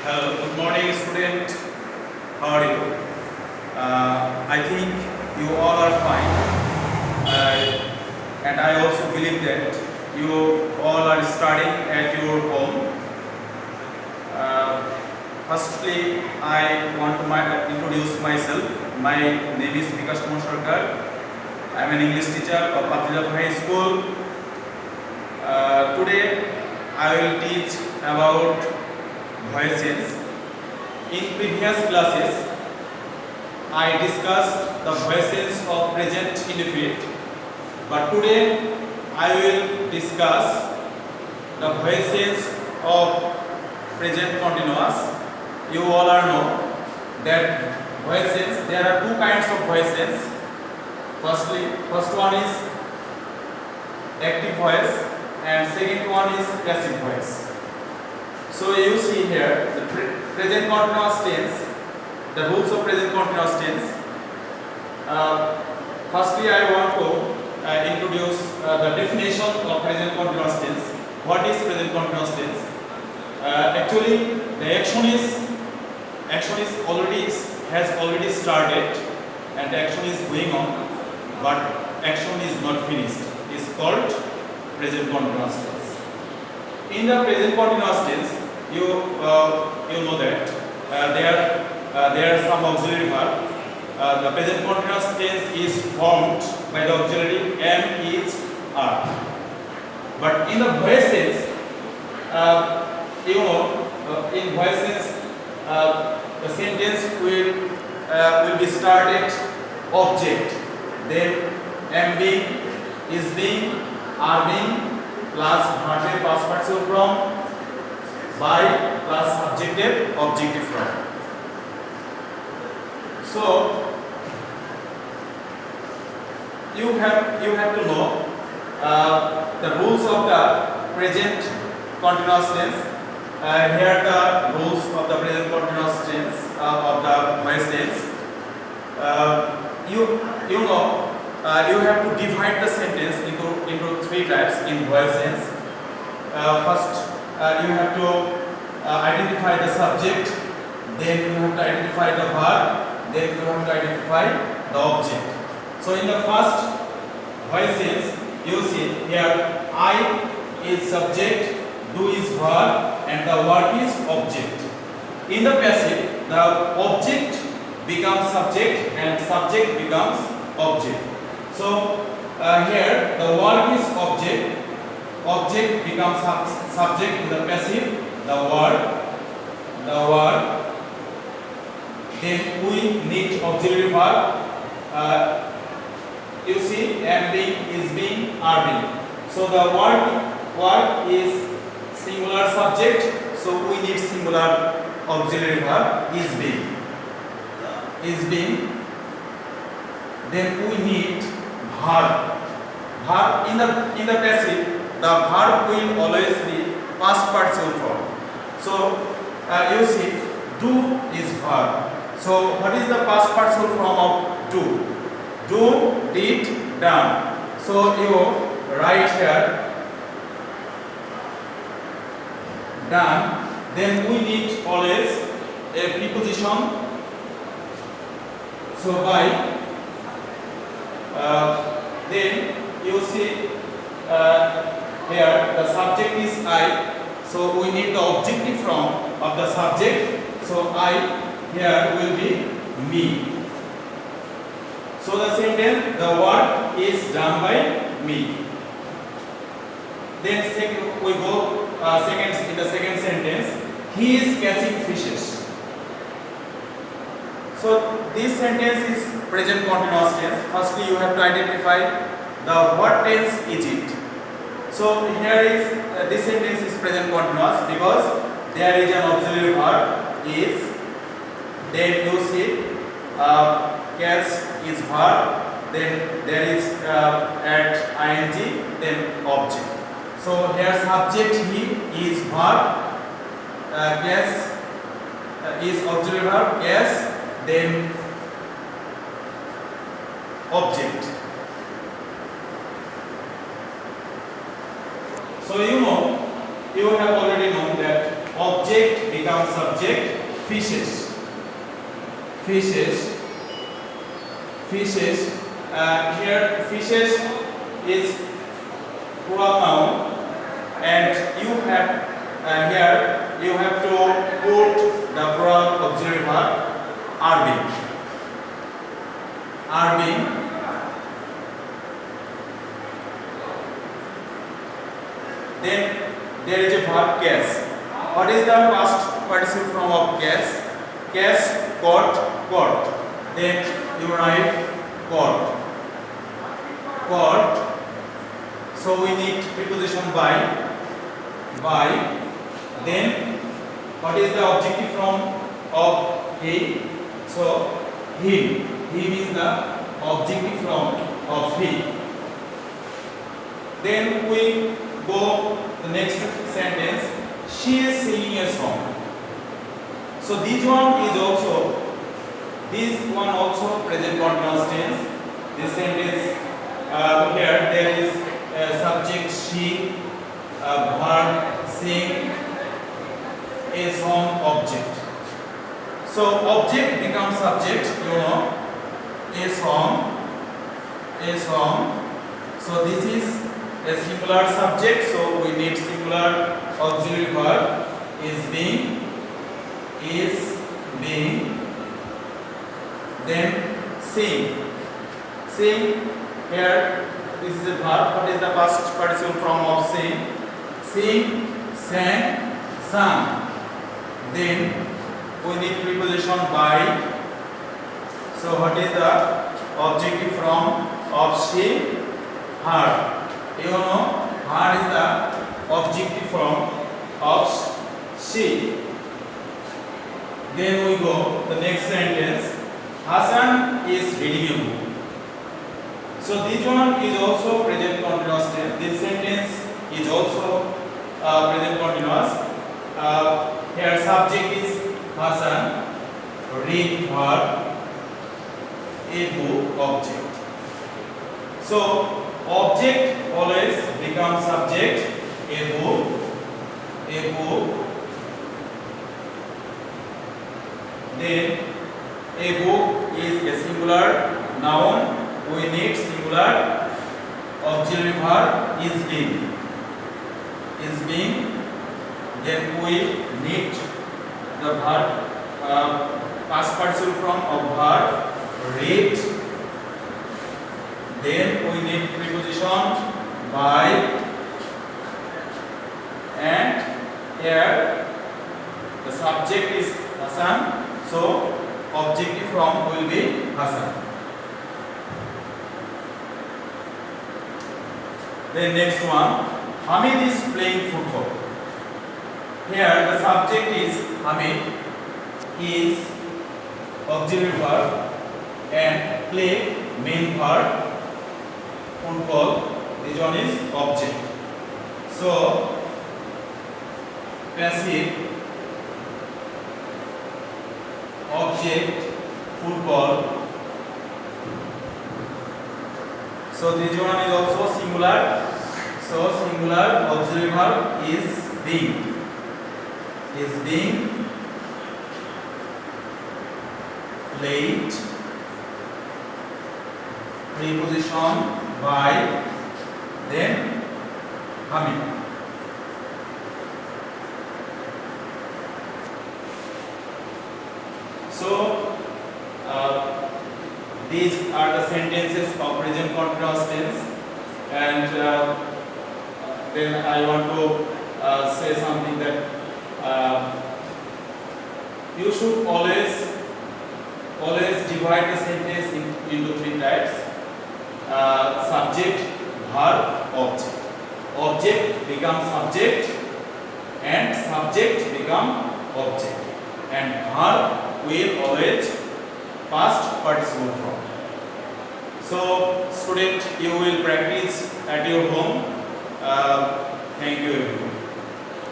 Hello, good morning, student. How are you? I think you all are fine, and I also believe that you all are studying at your home. Uh, Firstly, I want to introduce myself. My name is Vikas Kumar Sarkar. I am an English teacher of Patrijat High School. Today, I will teach about voices. In previous classes, I discussed the voices of present indefinite, but today I will discuss the voices of present continuous. You all are know that voices, there are two kinds of voices. First one is active voice and second one is passive voice. So you see here the present continuous tense, the rules of present continuous tense. Firstly, I want to introduce the definition of present continuous tense. What is present continuous tense? Actually, the action is has already started, and action is going on, but action is not finished. It is called present continuous tense. In the present continuous tense, you know that there are some auxiliary verb. The present continuous tense is formed by the auxiliary am, is, are. But in the voices, in voices, the sentence will be started object, then am being, is being, are being, plus verb past participle from, by plus subjective objective from. So you have to know the rules of the present continuous tense. Here are the rules of the present continuous tense of the voice tense. You have to divide the sentence into three types in voice tense. First, you have to identify the subject, then you have to identify the verb, then you have to identify the object. So in the first voice tense, you see here I is subject, do is verb, and the word is object. In the passive, the object becomes subject and subject becomes object. So here the word is object becomes subject in the passive, the word, then we need auxiliary verb. You see am being, is being, are being. So the word is singular subject, so we need singular auxiliary verb is being. Then we need verb in the passive, the verb will always be past participle form. So you see do is verb. So what is the past participle form of do? Do, did, done. So you write here done. Then we need always a preposition. So by then you see here the subject is I. So we need the objective form of the subject. So I here will be me. So the sentence, the work is done by me. Then we go in the second sentence, he is catching fishes. So this sentence is present continuous tense. Firstly, you have to identify the what tense is it. So here is this sentence is present continuous because there is an auxiliary verb is. Then you see catch is verb, then there is at ing, then object. So here subject he is verb, catch is auxiliary verb, catch, then object. So you have already known that object becomes subject. Fishes. Fishes. Fishes. Here fishes is plural noun, and you have here you have to put the plural auxiliary verb are being. Are being. Then there is a verb case. What is the past participle form of case? Case, caught, caught. Then you write caught. Caught. So we need preposition by. Then what is the objective form of he? So him. Him is the objective form of he. Then we go the next sentence. She is singing a song. So this one also present continuous tense. This sentence here there is a subject she, a verb sing, a song, object. So object becomes subject. You know, a song. So this is a singular subject, so we need singular auxiliary verb is being, then sing. Here this is a verb. What is the past participle form of sing? Sing, sang, sung. Then we need preposition by. So what is the objective form of she? Her. You know, her is the objective form of she. Then we go the next sentence. Hassan is reading a book. So this one is also present continuous tense. This sentence is also present continuous. Here subject is Hassan, read verb, a book, object. So object always becomes subject. A book. Then a book is a singular noun. We need singular auxiliary verb is being. Then we need the verb past participle form of verb read. Then we need preposition by, and here the subject is Hassan, so objective form will be Hassan. Then next one, Hamid is playing football. Here the subject is Hamid, is auxiliary verb, and play main verb. Football, this one is object. So passive, object, football. So this one is also singular. So singular auxiliary verb is being. Played. Preposition by, then Hamid. So these are the sentences of present continuous tense, and then I want to say something that you should always divide the sentence into three types. Subject, verb, object. Object becomes subject, and subject become object, and verb will always past participle form. So student, you will practice at your home. Thank you everyone.